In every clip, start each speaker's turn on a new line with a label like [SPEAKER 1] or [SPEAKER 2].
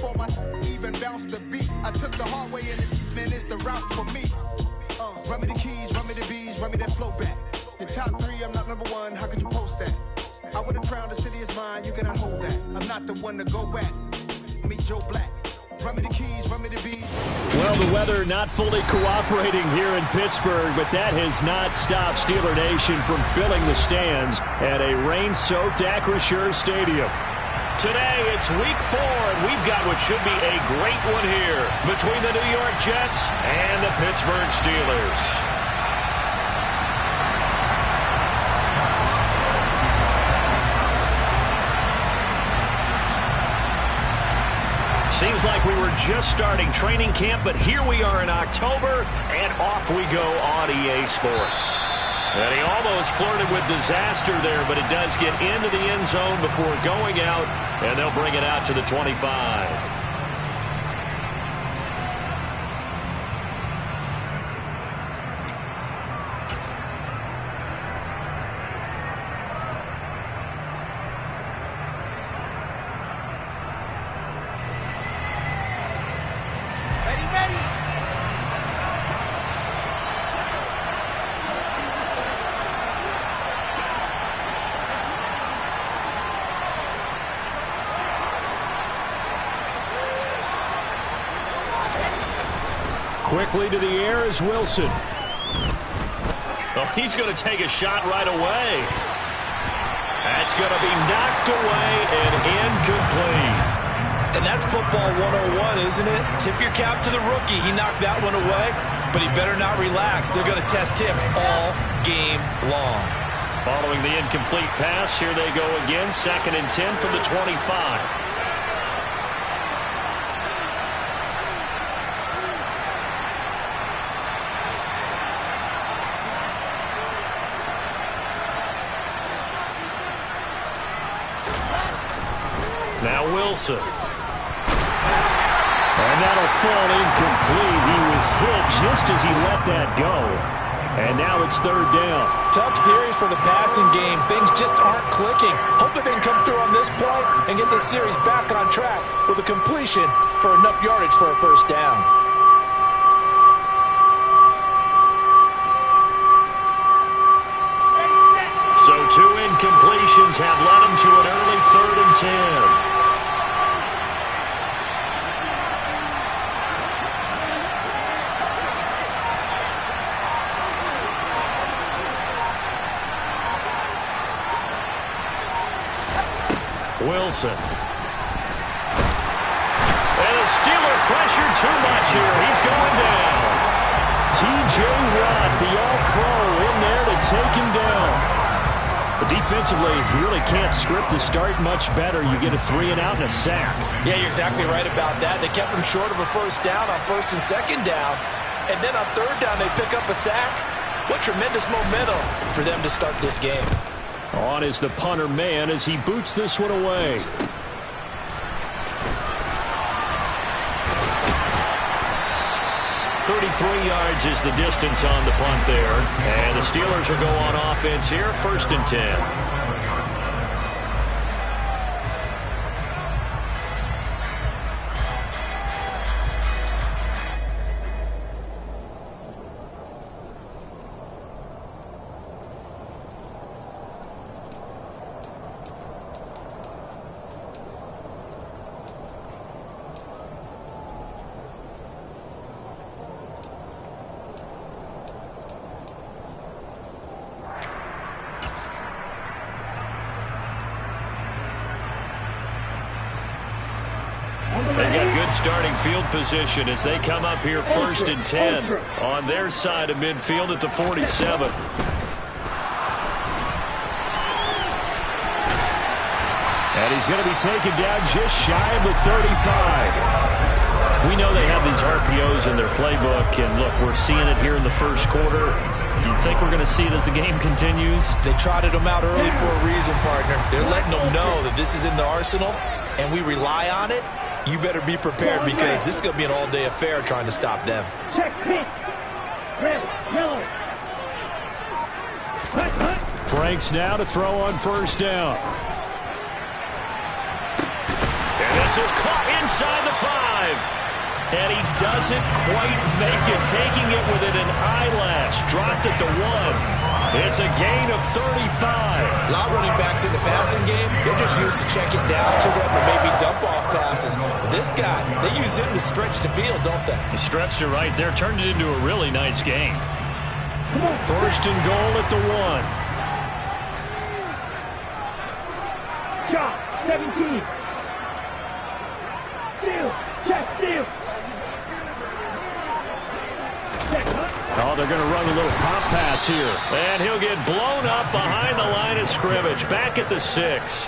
[SPEAKER 1] before my even bounced the beat. I took the hard way in it, man, it's the route for me. Run me the keys, run me the bees, run me that flow back. Your top 3, I'm not number 1, how could you post that? I would have crowned the city is mine, you cannot hold that. I'm not the one to go back. Meet Joe Black. Run me the keys, run me the bees.
[SPEAKER 2] Well, the weather not fully cooperating here in Pittsburgh, but that has not stopped Steeler Nation from filling the stands at a rain-soaked Acrisure Stadium.
[SPEAKER 3] Today, it's week 4, and we've got what should be a great one here between the New York Jets and the Pittsburgh Steelers. Seems like we were just starting training camp, but here we are in October, and off we go on EA Sports. And he almost flirted with disaster there, but it does get into the end zone before going out, and they'll bring it out to the 25.
[SPEAKER 2] Quickly to the air is Wilson.
[SPEAKER 3] Oh, he's going to take a shot right away. That's going to be knocked away and incomplete.
[SPEAKER 4] And that's football 101, isn't it? Tip your cap to the rookie. He knocked that one away, but he better not relax. They're going to test him all game long.
[SPEAKER 3] Following the incomplete pass, here they go again. 2nd and 10 from the 25. Now Wilson.
[SPEAKER 2] And that'll fall incomplete. He was hit just as he let that go. And now it's 3rd down.
[SPEAKER 4] Tough series for the passing game. Things just aren't clicking. Hopefully they can come through on this play and get this series back on track with a completion for enough yardage for a 1st down.
[SPEAKER 3] So 2 incompletions have led him to an early 3rd and 10. Wilson. And the Steeler pressure too much here. He's going down.
[SPEAKER 2] T.J. Watt, the All-Pro, in there to take him down. But defensively, you really can't script the start much better. You get a 3 and out and a sack.
[SPEAKER 4] Yeah, you're exactly right about that. They kept him short of a 1st down on 1st and 2nd down. And then on 3rd down, they pick up a sack. What tremendous momentum for them to start this game.
[SPEAKER 2] On is the punter man as he boots this one away.
[SPEAKER 3] Yards is the distance on the punt there. And the Steelers will go on offense here, 1st and 10. They've got good starting field position as they come up here 1st and 10 on their side of midfield at the 47.
[SPEAKER 2] And he's going to be taken down just shy of the 35.
[SPEAKER 3] We know they have these RPOs in their playbook, and look, we're seeing it here in the 1st quarter. You think we're going to see it as the game continues?
[SPEAKER 4] They trotted them out early for a reason, partner. They're letting them know that this is in the arsenal, and we rely on it. You better be prepared because this is going to be an all-day affair trying to stop them.
[SPEAKER 2] Franks now to throw on 1st down.
[SPEAKER 3] And this This is caught inside the 5. And he doesn't quite make it, taking it within an eyelash. Dropped at the 1. It's a gain of 35.
[SPEAKER 4] A lot of running backs in the passing game, they're just used to check it down to them or maybe dump off passes. But this guy, they use him to stretch the field, don't they?
[SPEAKER 2] He stretched it right there, turned it into a really nice game. First and goal at the 1.
[SPEAKER 5] Shot, 17. Steal, check, steal.
[SPEAKER 2] Oh, they're going to run a little pop pass here.
[SPEAKER 3] And he'll get blown up behind the line of scrimmage. Back at the 6.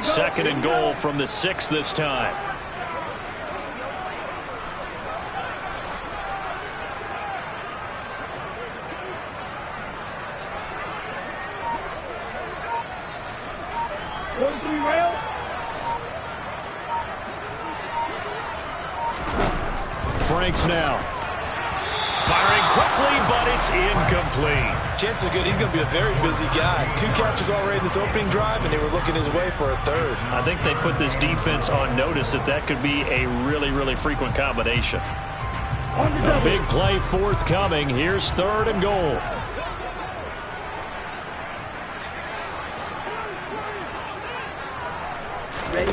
[SPEAKER 3] Second and goal from the 6 this time.
[SPEAKER 2] Franks now.
[SPEAKER 3] Firing quickly, but it's incomplete.
[SPEAKER 4] Chances are good he's going to be a very busy guy. 2 catches already in this opening drive, and they were looking his way for a 3rd.
[SPEAKER 2] I think they put this defense on notice that could be a really, really frequent combination. A big play forthcoming. Here's 3rd and goal.
[SPEAKER 5] Ready?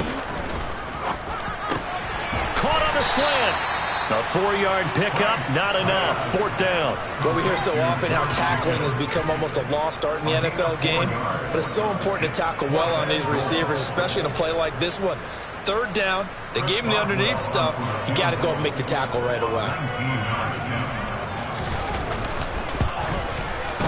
[SPEAKER 3] Caught on the slant. A 4-yard pickup, not enough. 4th down.
[SPEAKER 4] But we hear so often how tackling has become almost a lost art in the NFL game. But it's so important to tackle well on these receivers, especially in a play like this one. 3rd down, they gave him the underneath stuff. You got to go and make the tackle right away.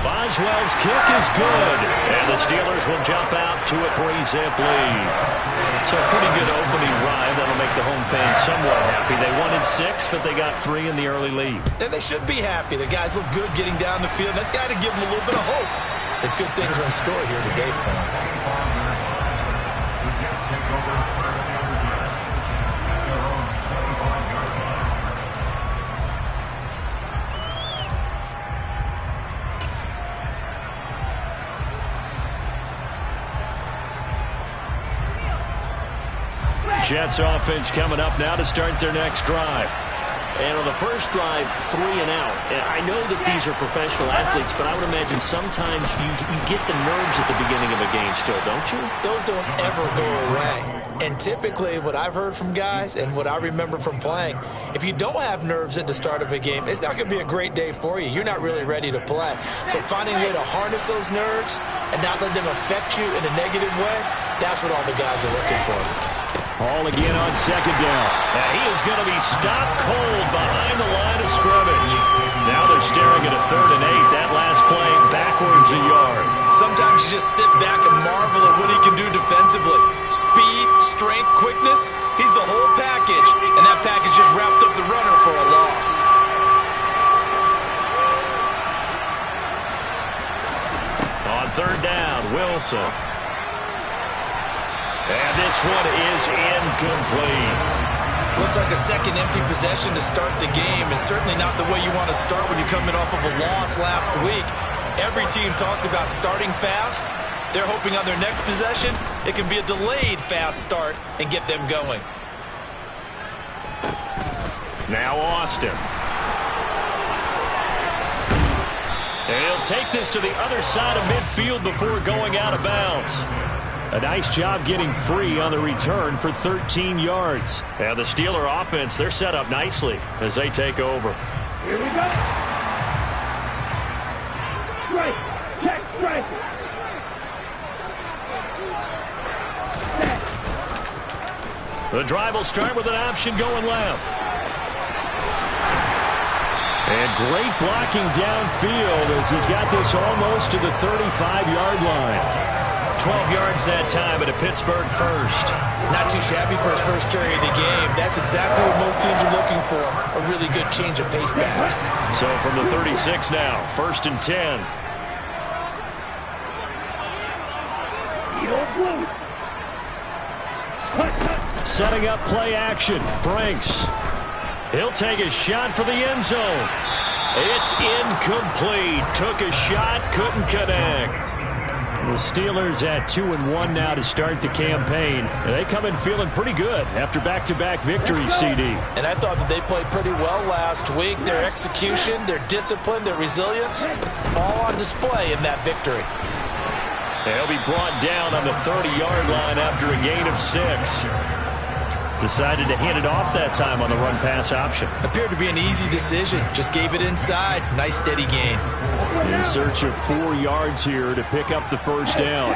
[SPEAKER 3] Boswell's kick is good. And the Steelers will jump out to a 3-zip lead. So a pretty good opening drive. That'll make the home fans somewhat happy. They wanted 6, but they got 3 in the early lead.
[SPEAKER 4] And they should be happy. The guys look good getting down the field. That's got to give them a little bit of hope that good things are in store here today for them.
[SPEAKER 2] Jets offense coming up now to start their next drive.
[SPEAKER 6] And on the first drive, 3 and out. And I know that these are professional athletes, but I would imagine sometimes you get the nerves at the beginning of a game still, don't you?
[SPEAKER 4] Those don't ever go away. And typically what I've heard from guys and what I remember from playing, if you don't have nerves at the start of a game, it's not going to be a great day for you. You're not really ready to play. So finding a way to harness those nerves and not let them affect you in a negative way, that's what all the guys are looking for.
[SPEAKER 2] All again on 2nd down.
[SPEAKER 3] And he is going to be stopped cold behind the line of scrimmage. Now they're staring at a 3rd and 8. That last play backwards a yard.
[SPEAKER 4] Sometimes you just sit back and marvel at what he can do defensively. Speed, strength, quickness, he's the whole package. And that package just wrapped up the runner for a loss.
[SPEAKER 3] On 3rd down, Wilson. And this one is incomplete.
[SPEAKER 4] Looks like a second empty possession to start the game, and certainly not the way you want to start when you're coming off of a loss last week. Every team talks about starting fast. They're hoping on their next possession, it can be a delayed fast start and get them going.
[SPEAKER 3] Now Austin. And he'll take this to the other side of midfield before going out of bounds.
[SPEAKER 2] A nice job getting free on the return for 13 yards.
[SPEAKER 3] And the Steeler offense, they're set up nicely as they take over.
[SPEAKER 5] Here we go. Strike. Check strike.
[SPEAKER 3] The drive will start with an option going left.
[SPEAKER 2] And great blocking downfield as he's got this almost to the 35-yard line.
[SPEAKER 3] 12 yards that time at a Pittsburgh first.
[SPEAKER 4] Not too shabby for his first carry of the game. That's exactly what most teams are looking for, a really good change of pace back.
[SPEAKER 3] So from the 36 now, 1st and 10.
[SPEAKER 2] Setting up play action. Franks.
[SPEAKER 3] He'll take a shot for the end zone. It's incomplete. Took a shot, couldn't connect.
[SPEAKER 2] The Steelers at 2-1 now to start the campaign. They come in feeling pretty good after back-to-back victories, CD.
[SPEAKER 4] And I thought that they played pretty well last week. Their execution, their discipline, their resilience, all on display in that victory.
[SPEAKER 3] They'll be brought down on the 30-yard line after a gain of 6. Decided to hand it off that time on the run-pass option.
[SPEAKER 4] Appeared to be an easy decision. Just gave it inside. Nice steady gain.
[SPEAKER 2] In search of 4 yards here to pick up the first down.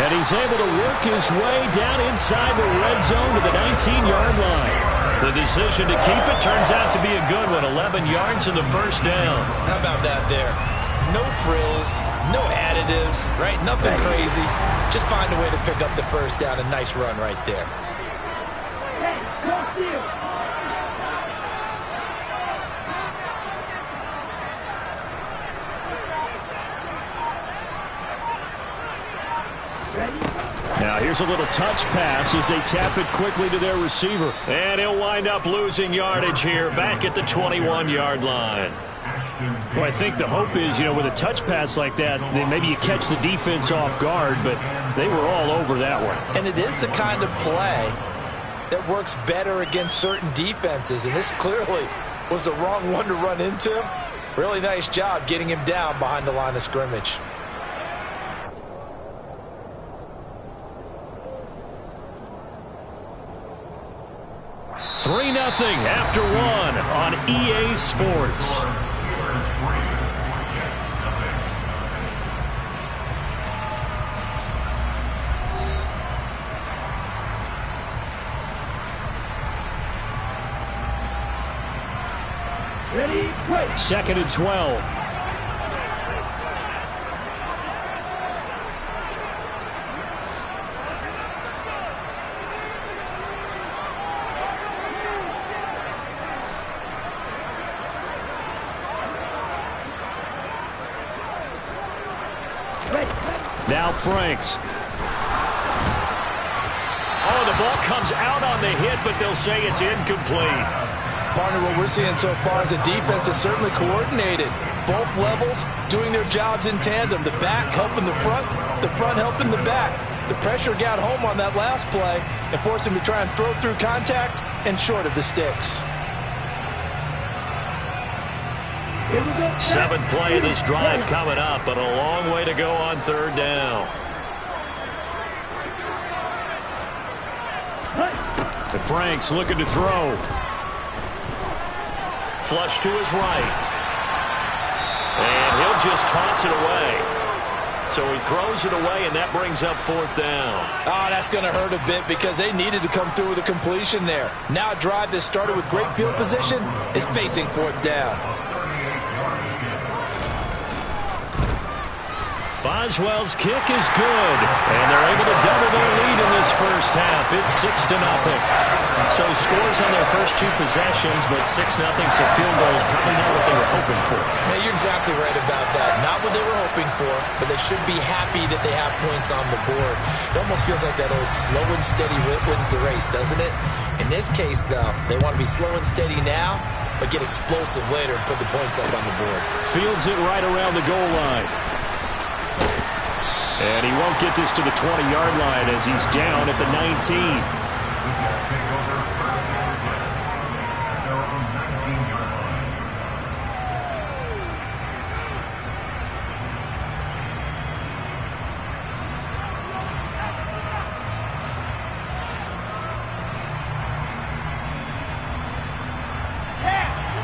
[SPEAKER 2] And he's able to work his way down inside the red zone to the 19-yard line.
[SPEAKER 3] The decision to keep it turns out to be a good one. 11 yards in the first down.
[SPEAKER 4] How about that there? No frills, no additives, right? Nothing crazy. Just find a way to pick up the first down. A nice run right there.
[SPEAKER 2] Now here's a little touch pass as they tap it quickly to their receiver.
[SPEAKER 3] And he'll wind up losing yardage here, back at the 21-yard line.
[SPEAKER 2] Well, I think the hope is, with a touch pass like that, then maybe you catch the defense off guard, but they were all over that one.
[SPEAKER 4] And it is the kind of play that works better against certain defenses, and this clearly was the wrong one to run into. Really nice job getting him down behind the line of scrimmage.
[SPEAKER 2] Three 3-0 after one on EA Sports.
[SPEAKER 5] Ready, play.
[SPEAKER 2] 2nd and 12. Now Franks.
[SPEAKER 3] Oh, the ball comes out on the hit, but they'll say it's incomplete.
[SPEAKER 4] Partner, what we're seeing so far is the defense is certainly coordinated. Both levels doing their jobs in tandem. The back helping the front helping the back. The pressure got home on that last play and forced him to try and throw through contact and short of the sticks.
[SPEAKER 3] Seventh play of this drive coming up, but a long way to go on third down.
[SPEAKER 2] The Franks looking to throw.
[SPEAKER 3] Flush to his right. And he'll just toss it away. So he throws it away, and that brings up fourth down.
[SPEAKER 4] Oh, that's going to hurt a bit because they needed to come through with a completion there. Now a drive that started with great field position is facing fourth down.
[SPEAKER 3] Boswell's kick is good, and they're able to double their lead in this first half. It's 6-0. So scores on their first two possessions, but 6-0, so field goal is probably not what they were hoping for.
[SPEAKER 4] Yeah, you're exactly right about that. Not what they were hoping for, but they should be happy that they have points on the board. It almost feels like that old slow and steady wins the race, doesn't it? In this case, though, they want to be slow and steady now, but get explosive later and put the points up on the board.
[SPEAKER 2] Fields it right around the goal line. And he won't get this to the 20-yard line as he's down at the 19.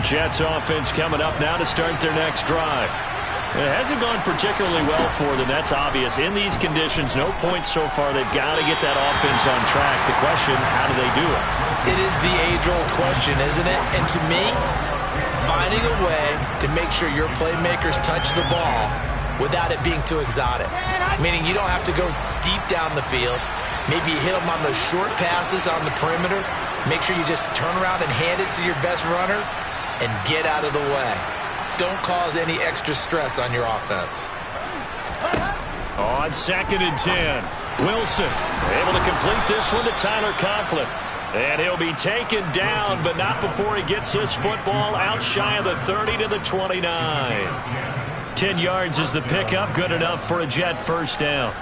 [SPEAKER 2] Jets offense coming up now to start their next drive. It hasn't gone particularly well for them. That's obvious. In these conditions, no points so far. They've got to get that offense on track. The question, how do they do it?
[SPEAKER 4] It is the age-old question, isn't it? And to me, finding a way to make sure your playmakers touch the ball without it being too exotic. Meaning you don't have to go deep down the field. Maybe you hit them on those short passes on the perimeter. Make sure you just turn around and hand it to your best runner and get out of the way. Don't cause any extra stress on your offense.
[SPEAKER 3] On 2nd and 10. Wilson able to complete this one to Tyler Conklin. And he'll be taken down, but not before he gets this football out shy of the 30 to the 29. 10 yards is the pickup, good enough for a Jet first down.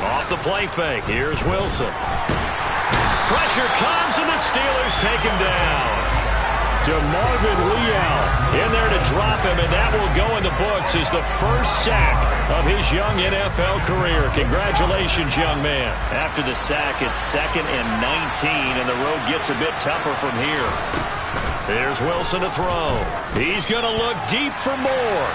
[SPEAKER 3] Off the play fake, here's Wilson. Pressure comes, and the Steelers take him down. DeMarvin Leal in there to drop him, and that will go in the books as the first sack of his young NFL career. Congratulations, young man. After the sack, it's 2nd and 19, and the road gets a bit tougher from here. There's Wilson to throw. He's going to look deep for more.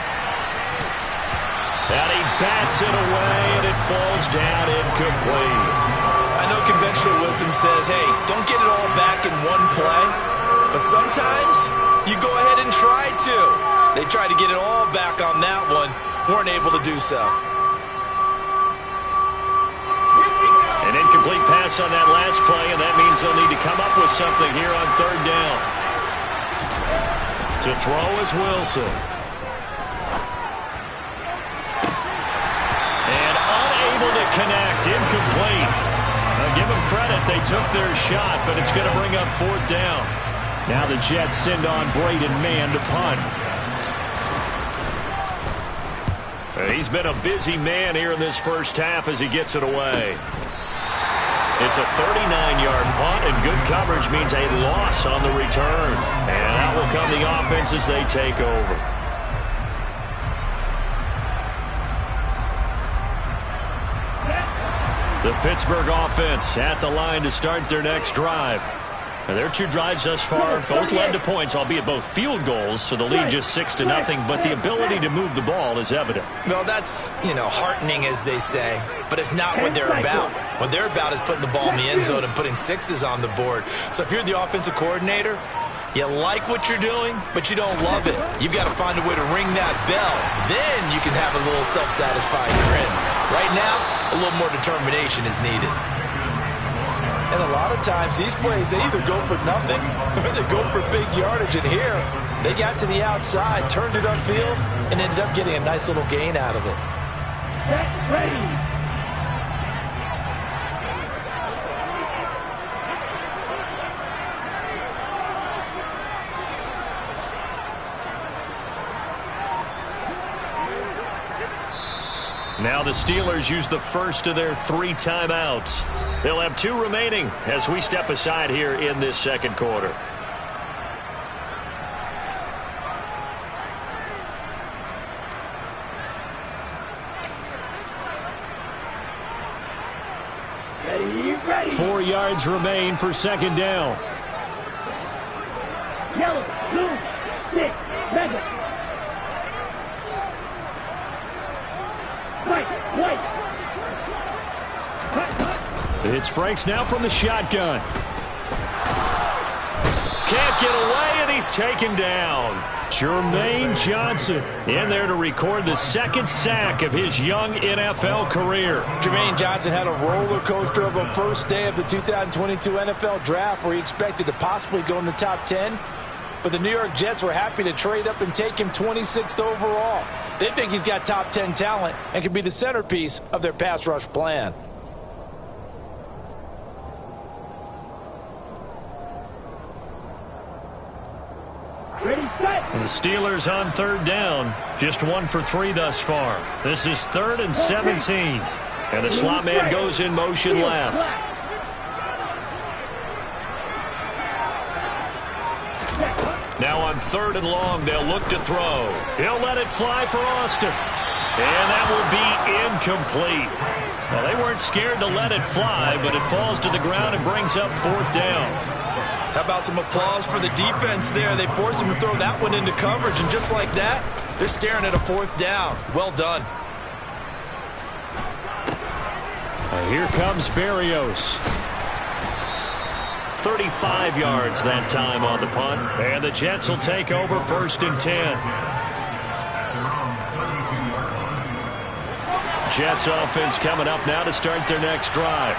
[SPEAKER 3] And he bats it away, and it falls down incomplete.
[SPEAKER 4] I know conventional wisdom says, hey, don't get it all back in one play. But sometimes you go ahead and try to. They tried to get it all back on that one. Weren't able to do so.
[SPEAKER 3] An incomplete pass on that last play, and that means they'll need to come up with something here on 3rd down. To throw is Wilson. And unable to connect. Incomplete. Now give them credit. They took their shot, but it's going to bring up 4th down. Now the Jets send on Braden Mann to punt. He's been a busy man here in this first half as he gets it away. It's a 39-yard punt, and good coverage means a loss on the return. And out will come the offense as they take over. The Pittsburgh offense at the line to start their next drive. Now, their 2 drives thus far both led to points, albeit both field goals, so the lead just 6-0, but the ability to move the ball is evident.
[SPEAKER 4] Well, that's, heartening, as they say, but it's not what they're about. What they're about is putting the ball in the end zone and putting 6s on the board. So if you're the offensive coordinator, you like what you're doing, but you don't love it. You've got to find a way to ring that bell. Then you can have a little self-satisfied grin. Right now, a little more determination is needed. And a lot of times, these plays, they either go for nothing or they go for big yardage. And here, they got to the outside, turned it upfield, and ended up getting a nice little gain out of it.
[SPEAKER 5] Get ready.
[SPEAKER 3] Now the Steelers use the first of their 3 timeouts. They'll have 2 remaining as we step aside here in this second quarter.
[SPEAKER 5] Ready.
[SPEAKER 3] 4 yards remain for 2nd down.
[SPEAKER 5] Yellow, blue, 6, mega. White.
[SPEAKER 3] It's Franks now from the shotgun. Can't get away, and he's taken down. Jermaine Johnson in there to record the 2nd sack of his young NFL career.
[SPEAKER 4] Jermaine Johnson had a roller coaster of a first day of the 2022 NFL Draft where he expected to possibly go in the top 10. But the New York Jets were happy to trade up and take him 26th overall. They think he's got top 10 talent and can be the centerpiece of their pass rush plan.
[SPEAKER 5] Ready, set.
[SPEAKER 3] The Steelers on 3rd down. Just 1 for 3 thus far. This is 3rd and 17. And the slot man goes in motion left. Now on 3rd and long, they'll look to throw. He'll let it fly for Austin. And that will be incomplete. Well, they weren't scared to let it fly, but it falls to the ground and brings up 4th down.
[SPEAKER 4] How about some applause for the defense there? They forced him to throw that one into coverage, and just like that, they're staring at a 4th down. Well done.
[SPEAKER 3] Here comes Berrios. 35 yards that time on the punt. And the Jets will take over 1st and 10. Jets offense coming up now to start their next drive.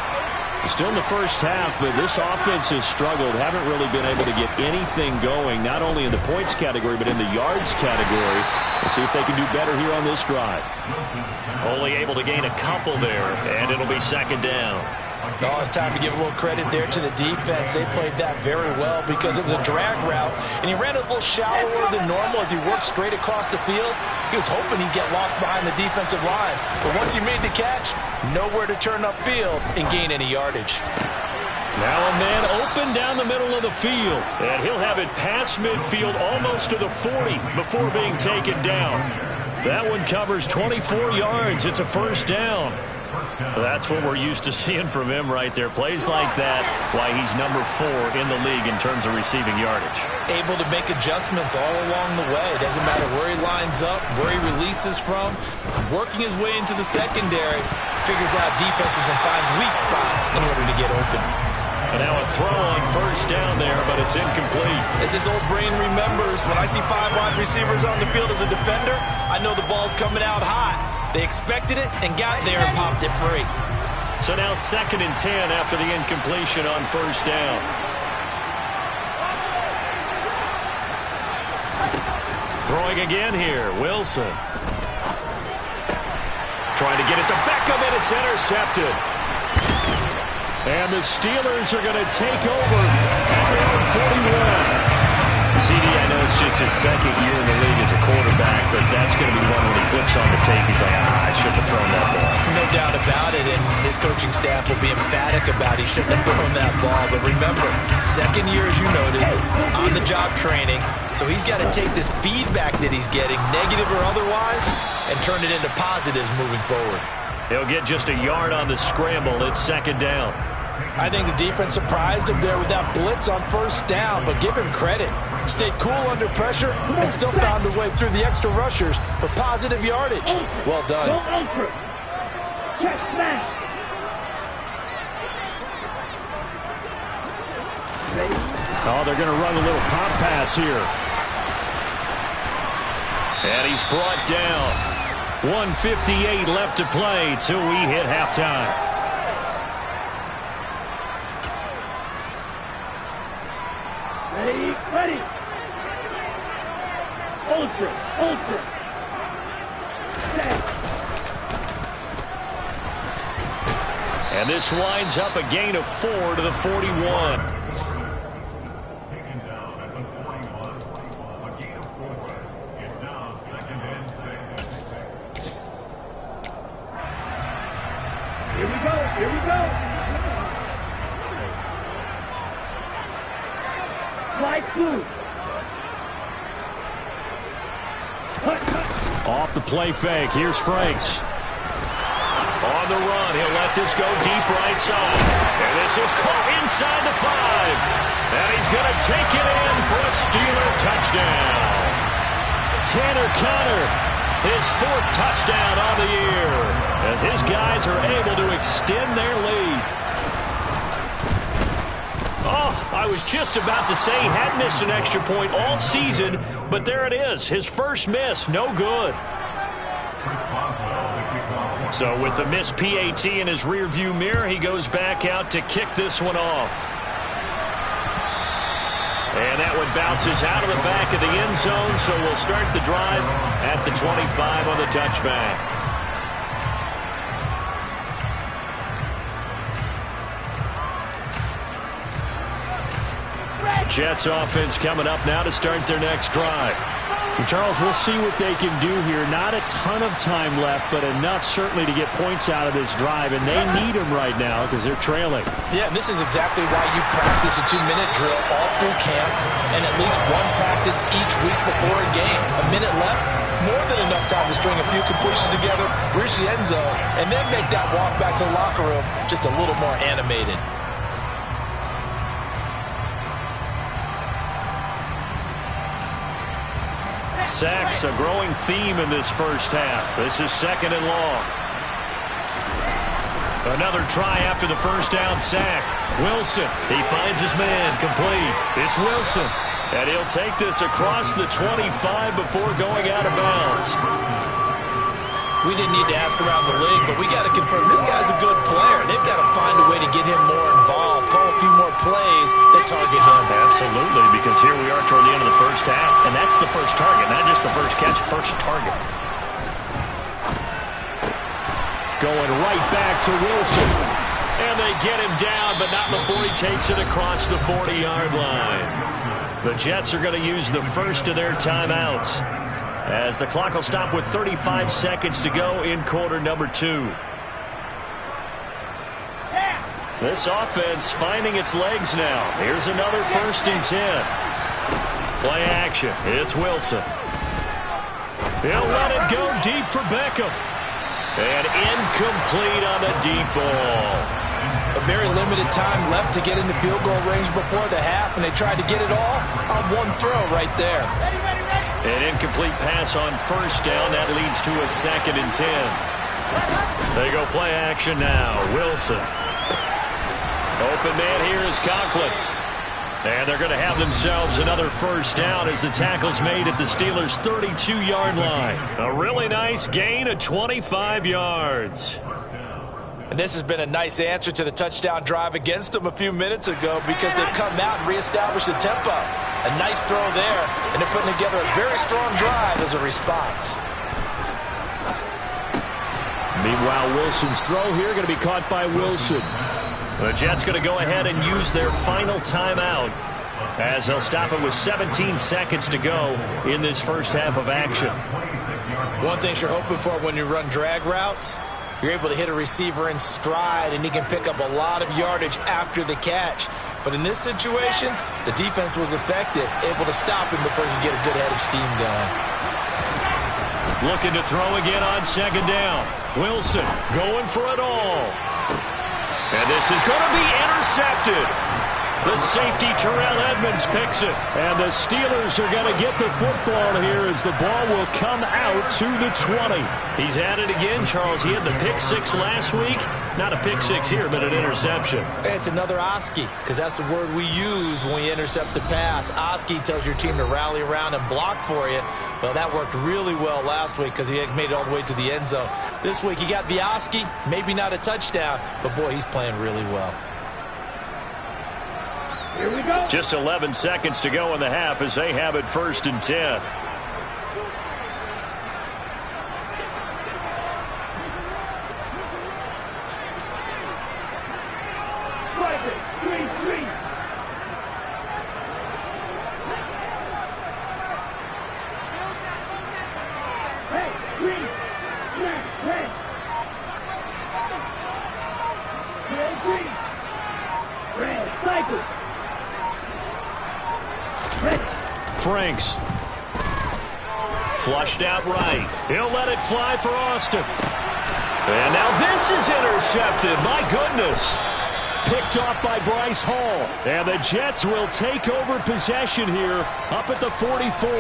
[SPEAKER 2] Still in the first half, but this offense has struggled. Haven't really been able to get anything going, not only in the points category, but in the yards category. We'll see if they can do better here on this drive.
[SPEAKER 3] Only able to gain a couple there, and it'll be second down.
[SPEAKER 4] Oh, it's time to give a little credit there to the defense. They played that very well because it was a drag route, and he ran a little shallower than normal as he worked straight across the field. He was hoping he'd get lost behind the defensive line, but once he made the catch, nowhere to turn upfield and gain any yardage.
[SPEAKER 3] Now a man open down the middle of the field, and he'll have it past midfield almost to the 40 before being taken down. That one covers 24 yards. It's a first down. That's what we're used to seeing from him right there. Plays like that, why he's number 4 in the league in terms of receiving yardage.
[SPEAKER 4] Able to make adjustments all along the way. Doesn't matter where he lines up, where he releases from. Working his way into the secondary, figures out defenses and finds weak spots in order to get open.
[SPEAKER 3] And now a throw on first down there, but it's incomplete.
[SPEAKER 4] As his old brain remembers, when I see 5 wide receivers on the field as a defender, I know the ball's coming out hot. They expected it and got there and popped it free.
[SPEAKER 3] So now 2nd and 10 after the incompletion on first down. Throwing again here, Wilson. Trying to get it to Beckham, and it's intercepted. And the Steelers are going to take over at their own 41. CD, I know it's just his 2nd year in the league as a quarterback, but that's going to be one when he flips on the tape. He's like, I shouldn't have thrown that ball.
[SPEAKER 4] No doubt about it, and his coaching staff will be emphatic about he shouldn't have thrown that ball. But remember, 2nd year, as you noted, on-the-job training, so he's got to take this feedback that he's getting, negative or otherwise, and turn it into positives moving forward.
[SPEAKER 3] He'll get just a yard on the scramble. It's 2nd down.
[SPEAKER 4] I think the defense surprised him there with that blitz on first down, but give him credit. Stayed cool under pressure and still found a way through the extra rushers for positive yardage. Well done.
[SPEAKER 3] Oh, they're going to run a little pop pass here. And he's brought down. 1:58 left to play till we hit halftime.
[SPEAKER 5] Ready. Ultra. Set.
[SPEAKER 3] And this winds up a gain of 4 to the 41.
[SPEAKER 5] Here we go. Fly through.
[SPEAKER 3] Off the play fake. Here's Franks. On the run. He'll let this go deep right side. And this is caught inside the 5. And he's going to take it in for a Steeler touchdown. Tanner Conner, his 4th touchdown on the year, as his guys are able to extend their lead. Oh, I was just about to say he had missed an extra point all season, but there it is. His first miss, no good. So with the missed PAT in his rearview mirror, he goes back out to kick this one off. And that one bounces out of the back of the end zone, so we'll start the drive at the 25 on the touchback. Jets offense coming up now to start their next drive.
[SPEAKER 2] Charles, we'll see what they can do here. Not a ton of time left, but enough certainly to get points out of this drive, and they need them right now because they're trailing.
[SPEAKER 4] Yeah, this is exactly why you practice a 2-minute drill all through camp and at least one practice each week before a game. A minute left, more than enough time to string a few completions together, reach the end zone, and then make that walk back to the locker room just a little more animated.
[SPEAKER 3] Sacks, a growing theme in this first half. This is 2nd and long. Another try after the first down sack. Wilson, he finds his man, complete. It's Wilson, and he'll take this across the 25 before going out of bounds.
[SPEAKER 4] We didn't need to ask around the league, but we got to confirm this guy's a good player. They've got to find a way to get him more involved, call a few more plays that target him.
[SPEAKER 3] Absolutely, because here we are toward the end of the first half, and that's the first target, not just the first catch, first target. Going right back to Wilson. And they get him down, but not before he takes it across the 40-yard line. The Jets are going to use the first of their timeouts, as the clock will stop with 35 seconds to go in quarter number 2. This offense finding its legs now. Here's another 1st and 10. Play action. It's Wilson. He'll let it go deep for Beckham. And incomplete on the deep ball.
[SPEAKER 4] A very limited time left to get into field goal range before the half, and they tried to get it all on one throw right there.
[SPEAKER 3] An incomplete pass on 1st down. That leads to a 2nd and 10. They go play action now. Wilson. Open man here is Conklin. And they're going to have themselves another 1st down as the tackle's made at the Steelers' 32-yard line. A really nice gain of 25 yards.
[SPEAKER 4] And this has been a nice answer to the touchdown drive against them a few minutes ago, because they've come out and reestablished the tempo. A nice throw there, and they're putting together a very strong drive as a response.
[SPEAKER 2] Meanwhile, Wilson's throw here going to be caught by Wilson.
[SPEAKER 3] The Jets going to go ahead and use their final timeout, as they'll stop it with 17 seconds to go in this first half of action.
[SPEAKER 4] One thing you're hoping for when you run drag routes, you're able to hit a receiver in stride, and he can pick up a lot of yardage after the catch. But in this situation, the defense was effective, able to stop him before he could get a good head of steam going.
[SPEAKER 3] Looking to throw again on 2nd down. Wilson going for it all. And this is going to be intercepted. The safety, Terrell Edmonds, picks it.
[SPEAKER 2] And the Steelers are going to get the football here as the ball will come out to the 20.
[SPEAKER 3] He's at it again, Charles. He had the pick 6 last week. Not a pick 6 here, but an interception.
[SPEAKER 4] It's another Oski, because that's the word we use when we intercept the pass. Oski tells your team to rally around and block for you. Well, that worked really well last week because he made it all the way to the end zone. This week he got the Oski, maybe not a touchdown, but boy, he's playing really well.
[SPEAKER 5] Here we go.
[SPEAKER 3] Just 11 seconds to go in the half as they have it 1st and 10. Franks. Flushed out right. He'll let it fly for Austin. And now this is intercepted. My goodness.
[SPEAKER 2] Picked off by Bryce Hall. And the Jets will take over possession here up at the 44.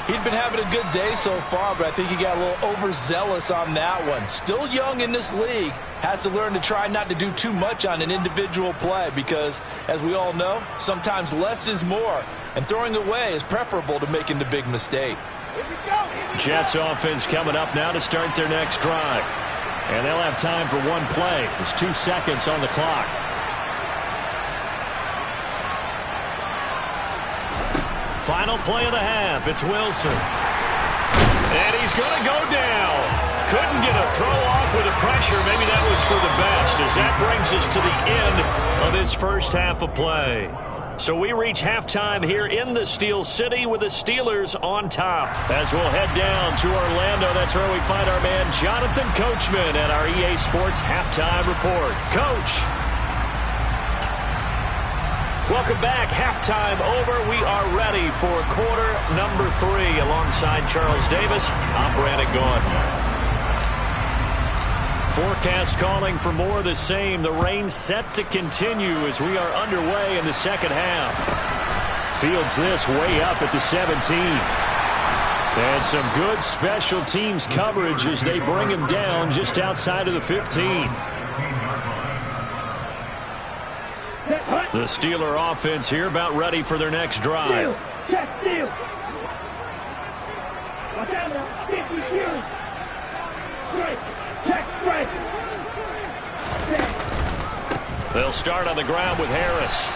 [SPEAKER 4] He'd been having a good day so far, but I think he got a little overzealous on that one. Still young in this league. Has to learn to try not to do too much on an individual play because, as we all know, sometimes less is more. And throwing away is preferable to making the big mistake.
[SPEAKER 2] Jets offense coming up now to start their next drive. And they'll have time for one play. There's 2 seconds on the clock.
[SPEAKER 3] Final play of the half. It's Wilson. And he's going to go down. Couldn't get a throw off with the pressure. Maybe that was for the best, as that brings us to the end of this first half of play. So we reach halftime here in the Steel City with the Steelers on top. As we'll head down to Orlando, that's where we find our man Jonathan Coachman at our EA Sports Halftime Report. Coach. Welcome back. Halftime over. We are ready for quarter number 3 alongside Charles Davis. I'm Brandon Gaudin. Forecast calling for more of the same. The rain set to continue as we are underway in the second half.
[SPEAKER 2] Fields this way up at the 17. And some good special teams coverage as they bring him down just outside of the 15. The Steeler offense here about ready for their next drive.
[SPEAKER 5] Check steal. Watch out now. 50 steal. Check strike.
[SPEAKER 3] They'll start on the ground with Harris.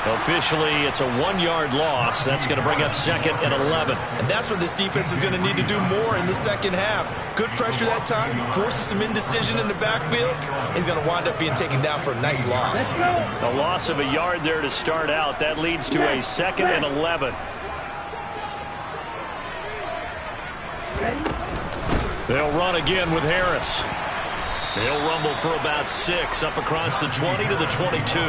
[SPEAKER 3] Officially, it's a 1-yard loss. That's going to bring up second and 11.
[SPEAKER 4] And that's what this defense is going to need to do more in the second half. Good pressure that time, forces some indecision in the backfield. He's going to wind up being taken down for a nice loss.
[SPEAKER 3] A loss of a yard there to start out. That leads to a second and 11. They'll run again with Harris. He'll rumble for about 6 up across the 20 to the 22.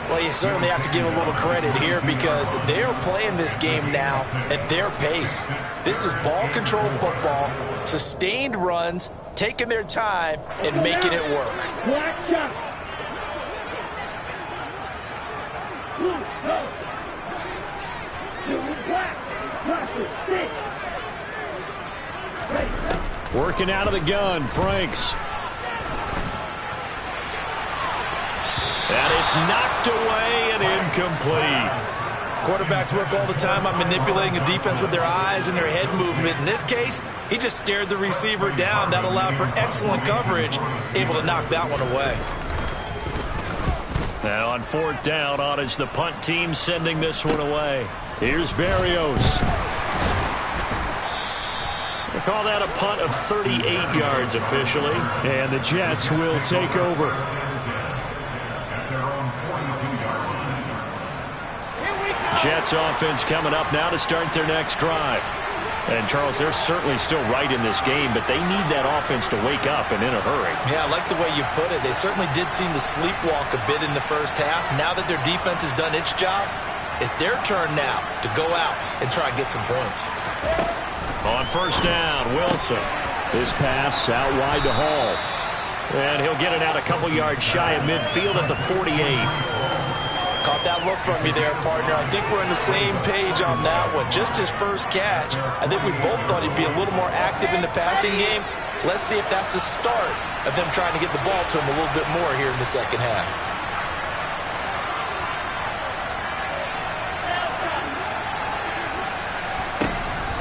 [SPEAKER 4] Well, you certainly have to give a little credit here because they are playing this game now at their pace. This is ball control football, sustained runs, taking their time, and making it work.
[SPEAKER 5] Black shot. Blue, go. Blue, black. Black, stick.
[SPEAKER 3] Working out of the gun, Franks. And it's knocked away and incomplete.
[SPEAKER 4] Quarterbacks work all the time on manipulating a defense with their eyes and their head movement. In this case, he just stared the receiver down. That allowed for excellent coverage, able to knock that one away.
[SPEAKER 3] Now on 4th down, on is the punt team sending this one away. Here's Berrios. They call that a punt of 38 yards officially. And the Jets will take over. Jets offense coming up now to start their next drive. And, Charles, they're certainly still right in this game, but they need that offense to wake up and in a hurry.
[SPEAKER 4] Yeah, I like the way you put it. They certainly did seem to sleepwalk a bit in the first half. Now that their defense has done its job, it's their turn now to go out and try and get some points.
[SPEAKER 3] On 1st down, Wilson. This pass out wide to Hall. And he'll get it out a couple yards shy of midfield at the 48.
[SPEAKER 4] Caught that look from you there, partner. I think we're on the same page on that one. Just his first catch. I think we both thought he'd be a little more active in the passing game. Let's see if that's the start of them trying to get the ball to him a little bit more here in the second half.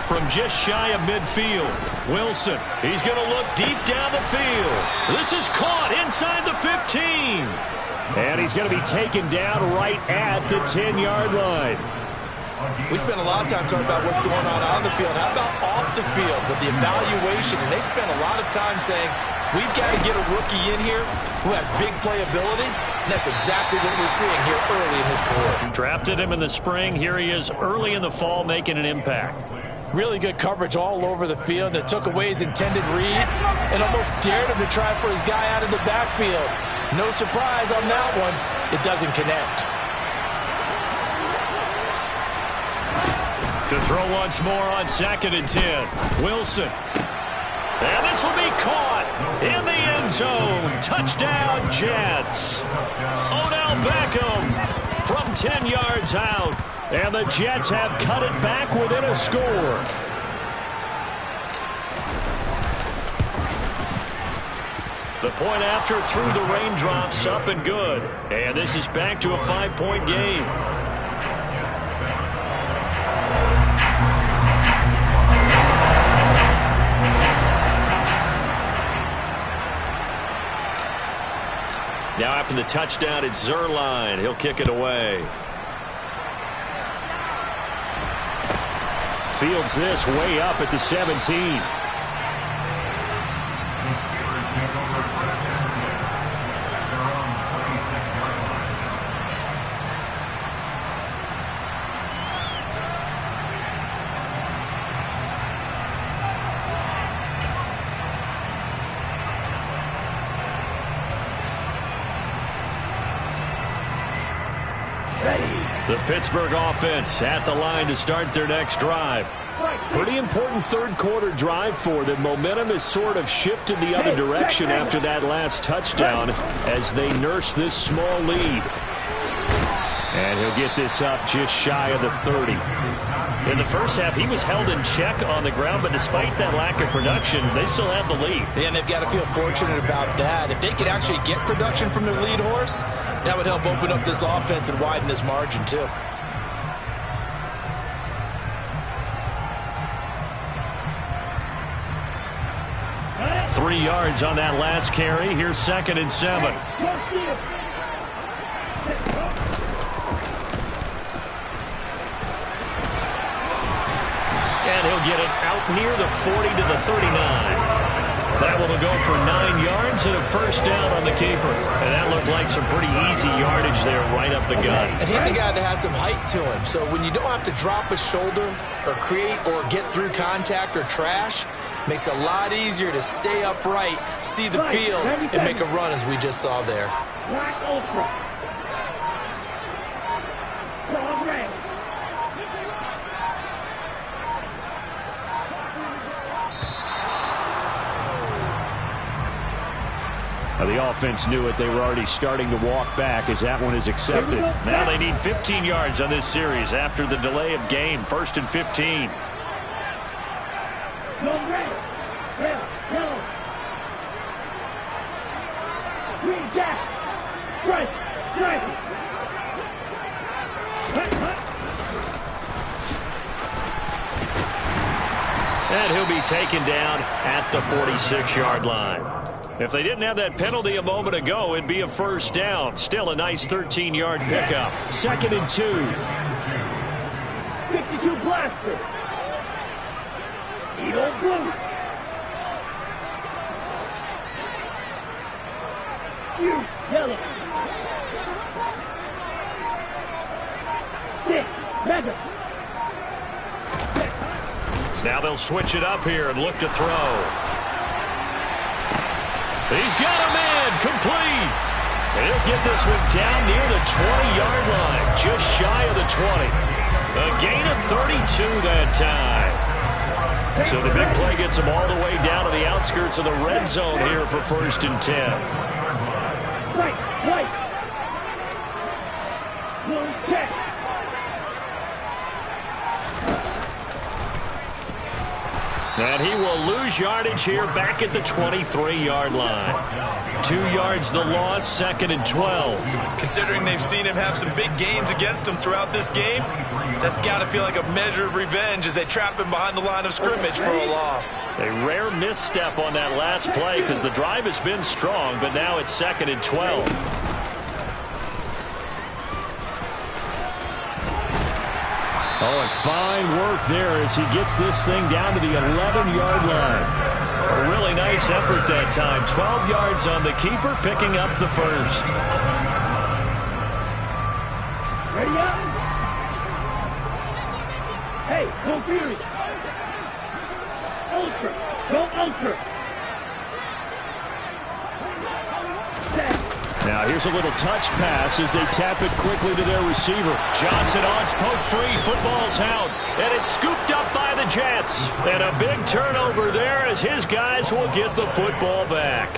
[SPEAKER 3] From just shy of midfield, Wilson. He's going to look deep down the field. This is caught inside the 15. And he's going to be taken down right at the 10-yard line.
[SPEAKER 4] We spent a lot of time talking about what's going on the field. How about off the field with the evaluation? And they spent a lot of time saying, we've got to get a rookie in here who has big playability. And that's exactly what we're seeing here early in his career.
[SPEAKER 3] Drafted him in the spring. Here he is early in the fall making an impact.
[SPEAKER 4] Really good coverage all over the field. It took away his intended read and almost dared him to try for his guy out of the backfield. No surprise on that one. It doesn't connect.
[SPEAKER 3] To throw once more on 2nd and 10. Wilson. And this will be caught in the end zone. Touchdown, Jets. Odell Beckham from 10 yards out. And the Jets have cut it back within a score. The point after through the raindrops, up and good. And this is back to a 5-point game. Now after the touchdown, it's Zuerlein. He'll kick it away. Fields this way up at the 17. The Pittsburgh offense at the line to start their next drive. Pretty important third-quarter drive for them. Momentum has sort of shifted the other direction after that last touchdown as they nurse this small lead. And he'll get this up just shy of the 30. In the first half, he was held in check on the ground, but despite that lack of production, they still have the lead.
[SPEAKER 4] And they've got to feel fortunate about that. If they could actually get production from their lead horse, that would help open up this offense and widen this margin, too.
[SPEAKER 3] 3 yards on that last carry. Here's 2nd and 7. And he'll get it out near the 40 to the 39. That one will go for 9 yards and a first down on the keeper. And that looked like some pretty easy yardage there right up the gut.
[SPEAKER 4] And he's a guy that has some height to him. So when you don't have to drop a shoulder or create or get through contact or trash, makes it a lot easier to stay upright, see the field, and make a run as we just saw there.
[SPEAKER 5] Black Ultra. Dog red.
[SPEAKER 2] The offense knew it. They were already starting to walk back as that one is accepted.
[SPEAKER 3] Now they need 15 yards on this series after the delay of game. 1st and 15.
[SPEAKER 5] Dog red. Red. Yellow. Green jack. Stripe. Stripe.
[SPEAKER 3] And he'll be taken down at the 46-yard line. If they didn't have that penalty a moment ago, it'd be a first down. Still a nice 13-yard pickup. 2nd and 2.
[SPEAKER 5] 52 blaster. Eagle blue. You yellow. 6 mega.
[SPEAKER 3] Now they'll switch it up here and look to throw. He's got a man, complete. And he'll get this one down near the 20-yard line, just shy of the 20. A gain of 32 that time. So the big play gets them all the way down to the outskirts of the red zone here for 1st and 10.
[SPEAKER 5] White. Blue check.
[SPEAKER 3] And he will lose yardage here back at the 23-yard line. 2 yards the loss, 2nd and 12.
[SPEAKER 4] Considering they've seen him have some big gains against him throughout this game, that's got to feel like a measure of revenge as they trap him behind the line of scrimmage for a loss.
[SPEAKER 3] A rare misstep on that last play because the drive has been strong, but now it's 2nd and 12.
[SPEAKER 2] Oh, and fine work there as he gets this thing down to the 11-yard line.
[SPEAKER 3] A really nice effort that time. 12 yards on the keeper, picking up the first.
[SPEAKER 5] Ready up. Hey, go Fury. Ultra. Go Ultra.
[SPEAKER 2] Now here's a little touch pass as they tap it quickly to their receiver.
[SPEAKER 3] Johnson on, it's poked free, football's out, and it's scooped up by the Jets. And a big turnover there as his guys will get the football back.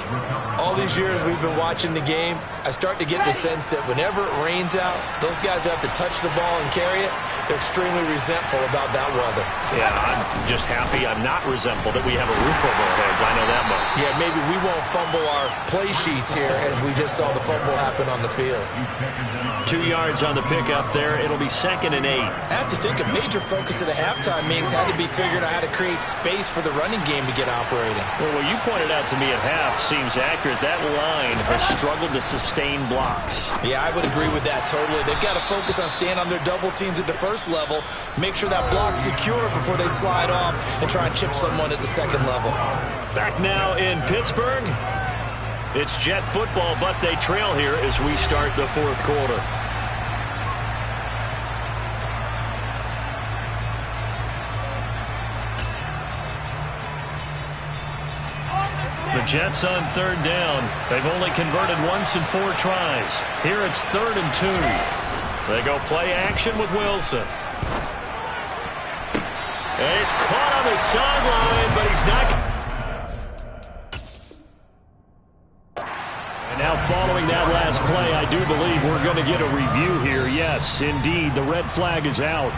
[SPEAKER 4] All these years we've been watching the game, I start to get the sense that whenever it rains out, those guys who have to touch the ball and carry it, they're extremely resentful about that weather.
[SPEAKER 3] Yeah, I'm just happy I'm not resentful that we have a roof over our heads. I know that much.
[SPEAKER 4] Yeah, maybe we won't fumble our play sheets here as we just saw the fumble happen on the field.
[SPEAKER 3] 2 yards on the pickup there. It'll be 2nd and 8.
[SPEAKER 4] I have to think a major focus of the halftime meetings had to be figuring out how to create space for the running game to get operating.
[SPEAKER 3] Well, what you pointed out to me at half seems accurate. That line has struggled to sustain blocks.
[SPEAKER 4] Yeah, I would agree with that totally. They've got to focus on staying on their double teams at the first level, make sure that block's secure before they slide off and try and chip someone at the second level.
[SPEAKER 3] Back now in Pittsburgh. It's Jet football, but they trail here as we start the 4th quarter. The Jets on 3rd down. They've only converted once in 4 tries. Here it's 3rd and 2. They go play action with Wilson. And he's caught on the sideline, but he's not. And now following that last play, I do believe we're going to get a review here. Yes, indeed, the red flag is out.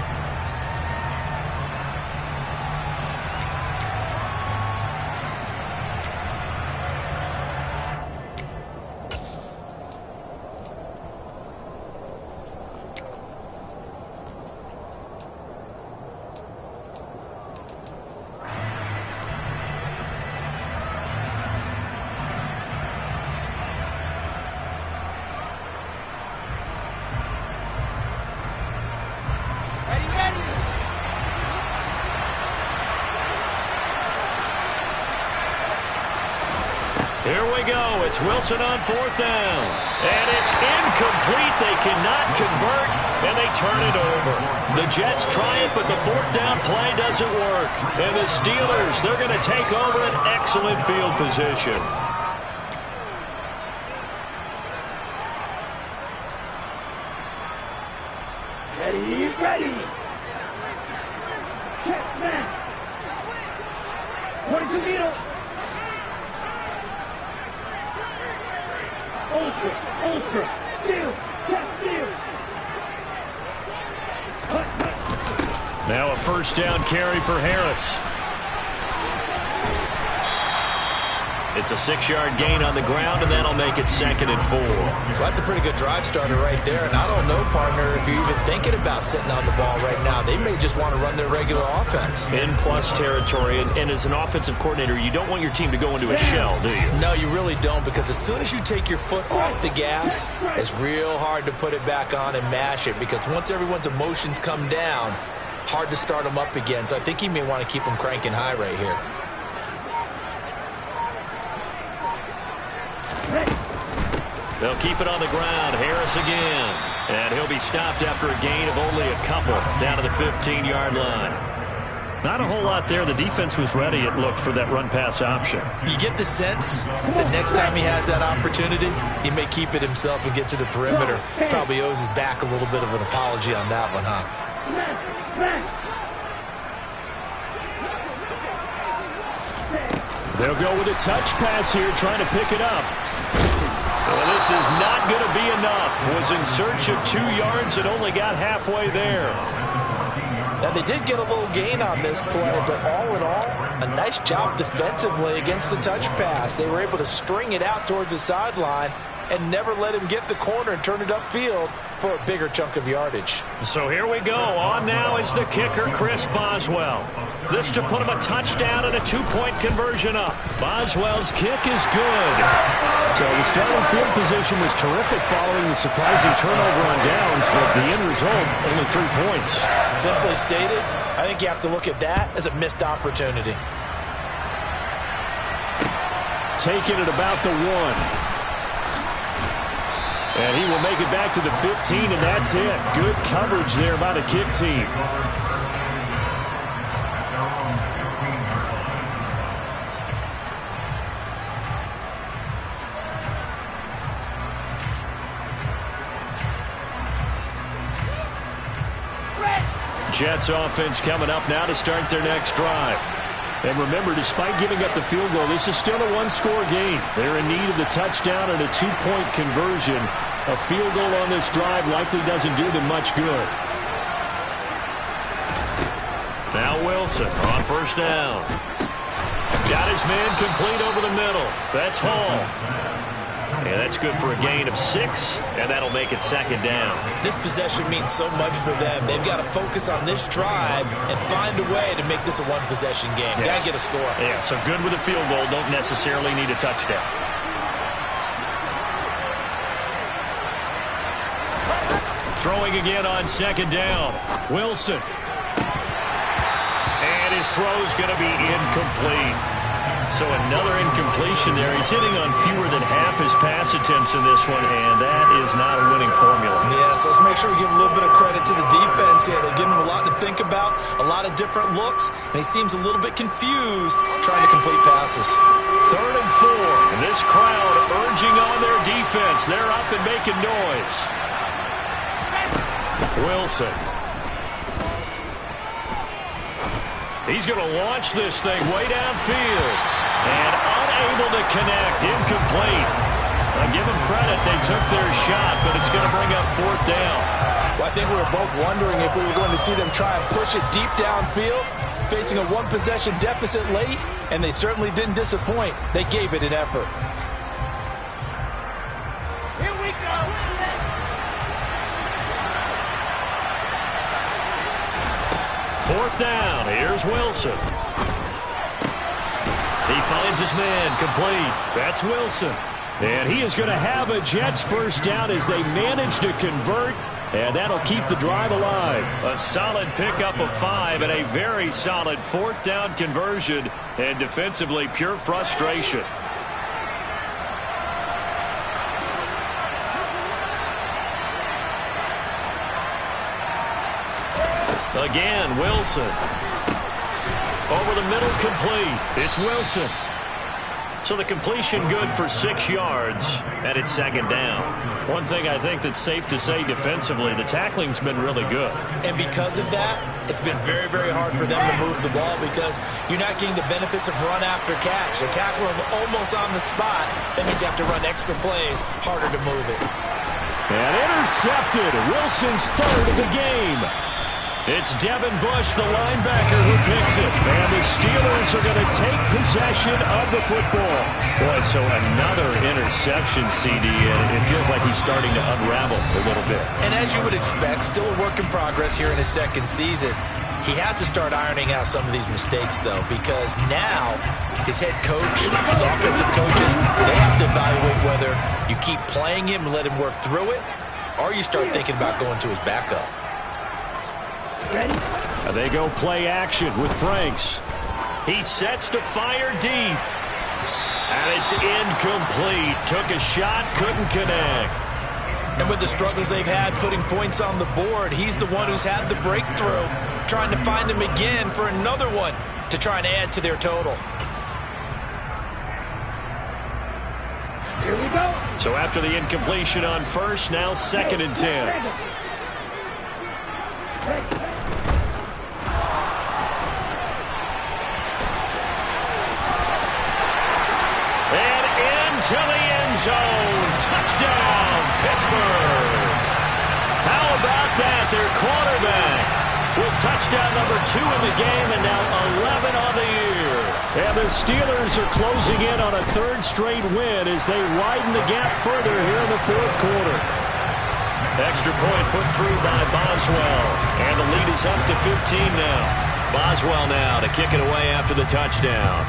[SPEAKER 3] Here we go. It's Wilson on 4th down. And it's incomplete. They cannot convert, and they turn it over. The Jets try it, but the 4th down play doesn't work. And the Steelers, they're going to take over an excellent field position.
[SPEAKER 5] Ready. Check, man. 22 middle. Ultra. Steal. Check, steal.
[SPEAKER 3] Now a 1st down carry for Harris. It's a 6-yard gain on the ground, and that'll make it 2nd and 4.
[SPEAKER 4] Well, that's a pretty good drive starter right there. And I don't know, partner, if you're even thinking about sitting on the ball right now. They may just want to run their regular offense.
[SPEAKER 3] In plus territory, and as an offensive coordinator, you don't want your team to go into a shell, do you?
[SPEAKER 4] No, you really don't, because as soon as you take your foot off the gas, it's real hard to put it back on and mash it, because once everyone's emotions come down, hard to start them up again. So I think he may want to keep them cranking high right here.
[SPEAKER 3] They'll keep it on the ground. Harris again. And he'll be stopped after a gain of only a couple down to the 15-yard line.
[SPEAKER 2] Not a whole lot there. The defense was ready, it looked, for that run-pass option.
[SPEAKER 4] You get the sense that next time he has that opportunity, he may keep it himself and get to the perimeter. Probably owes his back a little bit of an apology on that one, huh?
[SPEAKER 2] They'll go with a touch pass here, trying to pick it up.
[SPEAKER 3] Well, this is not going to be enough. Was in search of 2 yards and only got halfway there.
[SPEAKER 4] Now, they did get a little gain on this play, but all in all, a nice job defensively against the touch pass. They were able to string it out towards the sideline and never let him get the corner and turn it upfield for a bigger chunk of yardage.
[SPEAKER 3] So here we go. On now is the kicker, Chris Boswell. This to put him a touchdown and a 2-point conversion up. Boswell's kick is good.
[SPEAKER 2] So the starting field position was terrific following the surprising turnover on downs, but the end result, only 3 points.
[SPEAKER 4] Simply stated, I think you have to look at that as a missed opportunity.
[SPEAKER 2] Taking it about the 1. And he will make it back to the 15, and that's it. Good coverage there by the kick team. Jets offense coming up now to start their next drive. And remember, despite giving up the field goal, this is still a 1-score game. They're in need of the touchdown and a 2-point conversion. A field goal on this drive likely doesn't do them much good.
[SPEAKER 3] Now Wilson on 1st down. Got his man complete over the middle. That's Hall. And that's good for a gain of 6, and that'll make it 2nd down.
[SPEAKER 4] This possession means so much for them. They've got to focus on this drive and find a way to make this a 1-possession game.
[SPEAKER 3] Yes.
[SPEAKER 4] Got to get a score.
[SPEAKER 3] Yeah, so good with a field goal. Don't necessarily need a touchdown. Throwing again on 2nd down. Wilson. And his throw's going to be incomplete. So another incompletion there. He's hitting on fewer than half his pass attempts in this one, and that is not a winning formula.
[SPEAKER 4] Yeah, so let's make sure we give a little bit of credit to the defense here. They're giving him a lot to think about, a lot of different looks, and he seems a little bit confused trying to complete passes.
[SPEAKER 3] 3rd and 4, and this crowd urging on their defense. They're up and making noise. Wilson. He's going to launch this thing way downfield. And unable to connect. Incomplete. I give them credit. They took their shot, but it's going to bring up 4th down.
[SPEAKER 4] Well, I think we were both wondering if we were going to see them try and push it deep downfield, facing a 1-possession deficit late, and they certainly didn't disappoint. They gave it an effort.
[SPEAKER 5] Here we go.
[SPEAKER 3] 4th down. Here's Wilson. He finds his man complete. That's Wilson. And he is going to have a Jets 1st down as they manage to convert. And that'll keep the drive alive. A solid pickup of 5 and a very solid 4th down conversion. And defensively, pure frustration. Again, Wilson. Over the middle, complete. It's Wilson. So the completion good for 6 yards, and it's second down. One thing I think that's safe to say defensively, the tackling's been really good.
[SPEAKER 4] And because of that, it's been very, very hard for them to move the ball because you're not getting the benefits of run after catch. They're tackling them almost on the spot. That means you have to run extra plays, harder to move it.
[SPEAKER 3] And intercepted. Wilson's third of the game. It's Devin Bush, the linebacker, who picks it. And the Steelers are going to take possession of the football. Boy, so another interception, CD. And it feels like he's starting to unravel a little bit.
[SPEAKER 4] And as you would expect, still a work in progress here in his second season. He has to start ironing out some of these mistakes, though, because now his head coach, his offensive coaches, they have to evaluate whether you keep playing him and let him work through it, or you start thinking about going to his backup.
[SPEAKER 5] Ready?
[SPEAKER 3] They go play action with Franks. He sets to fire deep. And it's incomplete. Took a shot, couldn't connect.
[SPEAKER 4] And with the struggles they've had putting points on the board, he's the one who's had the breakthrough, trying to find him again for another one to try and add to their total.
[SPEAKER 5] Here we go.
[SPEAKER 3] So after the incompletion on first, now 2nd and 10. And into the end zone. Touchdown, Pittsburgh. How about that? Their quarterback with touchdown number 2 in the game and now 11 on the year. And the Steelers are closing in on a 3rd straight win as they widen the gap further here in the 4th quarter. Extra point put through by Boswell. And the lead is up to 15 now. Boswell now to kick it away after the touchdown.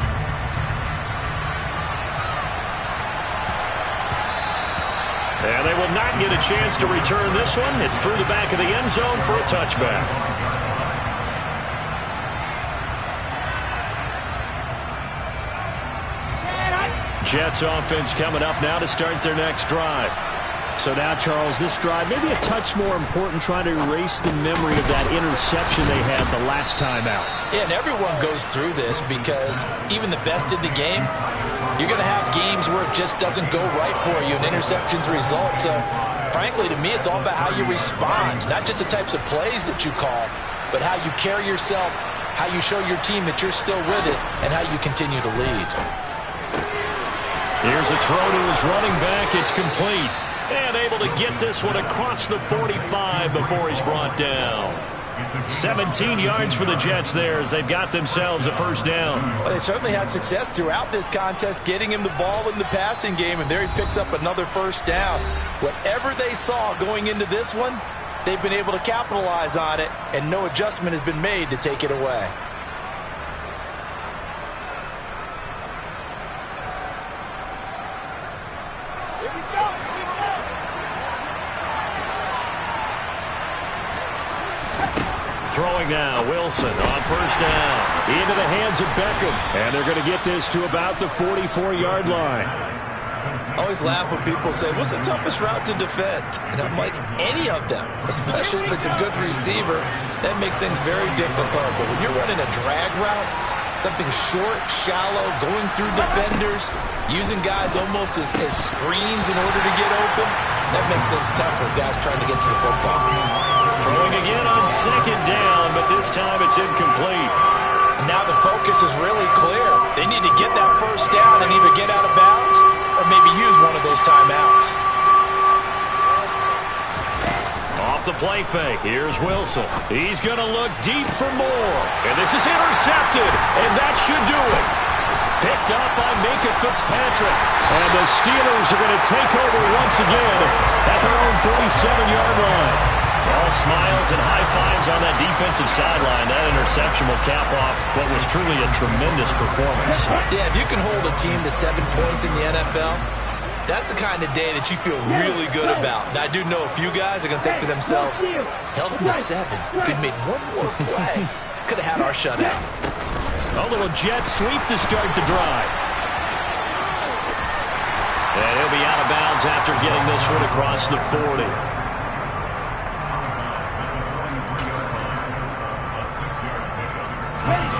[SPEAKER 3] And they will not get a chance to return this one. It's through the back of the end zone for a touchback. Jets offense coming up now to start their next drive. So now, Charles, this drive maybe a touch more important, trying to erase the memory of that interception they had the last time out.
[SPEAKER 4] Yeah, and everyone goes through this because even the best in the game, you're going to have games where it just doesn't go right for you, and interceptions result. So, frankly, to me, it's all about how you respond, not just the types of plays that you call, but how you carry yourself, how you show your team that you're still with it, and how you continue to lead.
[SPEAKER 3] Here's a throw to his running back. It's complete. And able to get this one across the 45 before he's brought down. 17 yards for the Jets there as they've got themselves a first down.
[SPEAKER 4] Well, they certainly had success throughout this contest getting him the ball in the passing game, and there he picks up another first down. Whatever they saw going into this one, they've been able to capitalize on it, and no adjustment has been made to take it away.
[SPEAKER 3] Throwing now, Wilson on first down. Into the hands of Beckham. And they're going to get this to about the 44-yard line.
[SPEAKER 4] I always laugh when people say, what's the toughest route to defend? And I'm like, any of them, especially if it's a good receiver. That makes things very difficult. But when you're running a drag route, something short, shallow, going through defenders, using guys almost as screens in order to get open, that makes things tough for guys trying to get to the football.
[SPEAKER 3] Throwing again on second down, but this time it's incomplete.
[SPEAKER 4] And now the focus is really clear. They need to get that first down and either get out of bounds or maybe use one of those timeouts.
[SPEAKER 3] Off the play fake, here's Wilson. He's going to look deep for more. And this is intercepted, and that should do it. Picked up by Minkah Fitzpatrick. And the Steelers are going to take over once again at their own 47-yard line. All smiles and high fives on that defensive sideline. That interception will cap off what was truly a tremendous performance.
[SPEAKER 4] Yeah, if you can hold a team to 7 points in the NFL, that's the kind of day that you feel really good about. Now, I do know a few guys are going to think to themselves, held them to 7. If we'd made one more play, could have had our shutout.
[SPEAKER 3] A little jet sweep to start the drive. And he'll be out of bounds after getting this one across the 40.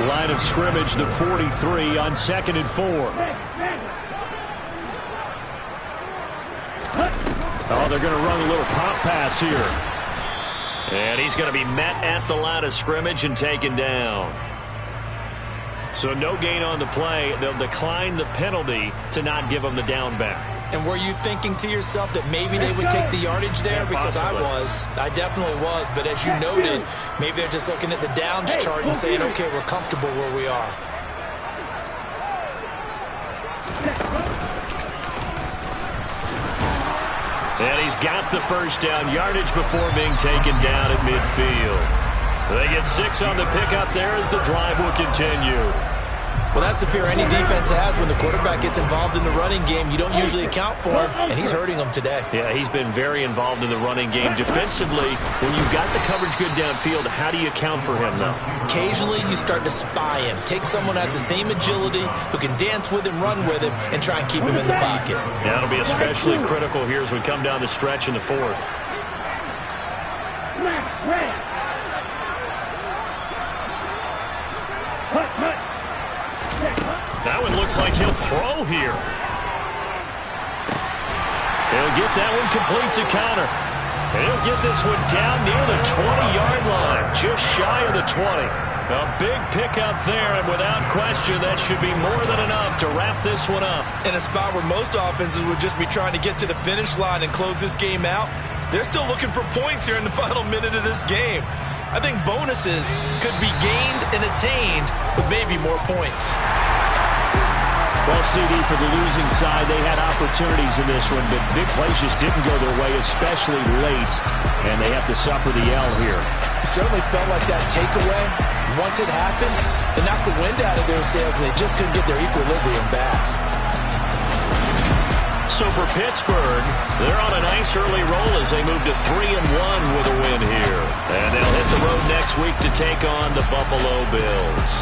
[SPEAKER 2] Line of scrimmage, the 43 on 2nd and 4. Oh, they're going to run a little pop pass here.
[SPEAKER 3] And he's going to be met at the line of scrimmage and taken down. So no gain on the play. They'll decline the penalty to not give him the down back.
[SPEAKER 4] And were you thinking to yourself that maybe they would take the yardage there?
[SPEAKER 3] Yeah,
[SPEAKER 4] because I definitely was. But as you noted, maybe they're just looking at the downs chart and saying, okay, we're comfortable where we are.
[SPEAKER 3] And he's got the first down yardage before being taken down at midfield. They get 6 on the pickup there as the drive will continue.
[SPEAKER 4] Well, that's the fear any defense has when the quarterback gets involved in the running game. You don't usually account for him, and he's hurting them today.
[SPEAKER 3] Yeah, he's been very involved in the running game. Defensively, when you've got the coverage good downfield, how do you account for him, though?
[SPEAKER 4] Occasionally, you start to spy him. Take someone who has the same agility, who can dance with him, run with him, and try and keep him in the pocket.
[SPEAKER 3] Yeah, that'll be especially critical here as we come down the stretch in the 4th. That one looks like he'll throw here. He'll get that one complete to Conner. And he'll get this one down near the 20-yard line, just shy of the 20. A big pickup there, and without question, that should be more than enough to wrap this one up.
[SPEAKER 4] In a spot where most offenses would just be trying to get to the finish line and close this game out, they're still looking for points here in the final minute of this game. I think bonuses could be gained and attained with maybe more points.
[SPEAKER 2] Well, CD, for the losing side, they had opportunities in this one, but big plays just didn't go their way, especially late, and they have to suffer the L here.
[SPEAKER 4] It certainly felt like that takeaway, once it happened, it knocked the wind out of their sails, and they just couldn't get their equilibrium back.
[SPEAKER 3] So for Pittsburgh, they're on a nice early roll as they move to 3-1 with a win here. And they'll hit the road next week to take on the Buffalo Bills.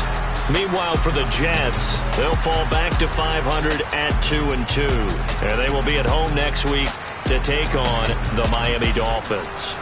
[SPEAKER 3] Meanwhile, for the Jets, they'll fall back to 500 at 2-2. And they will be at home next week to take on the Miami Dolphins.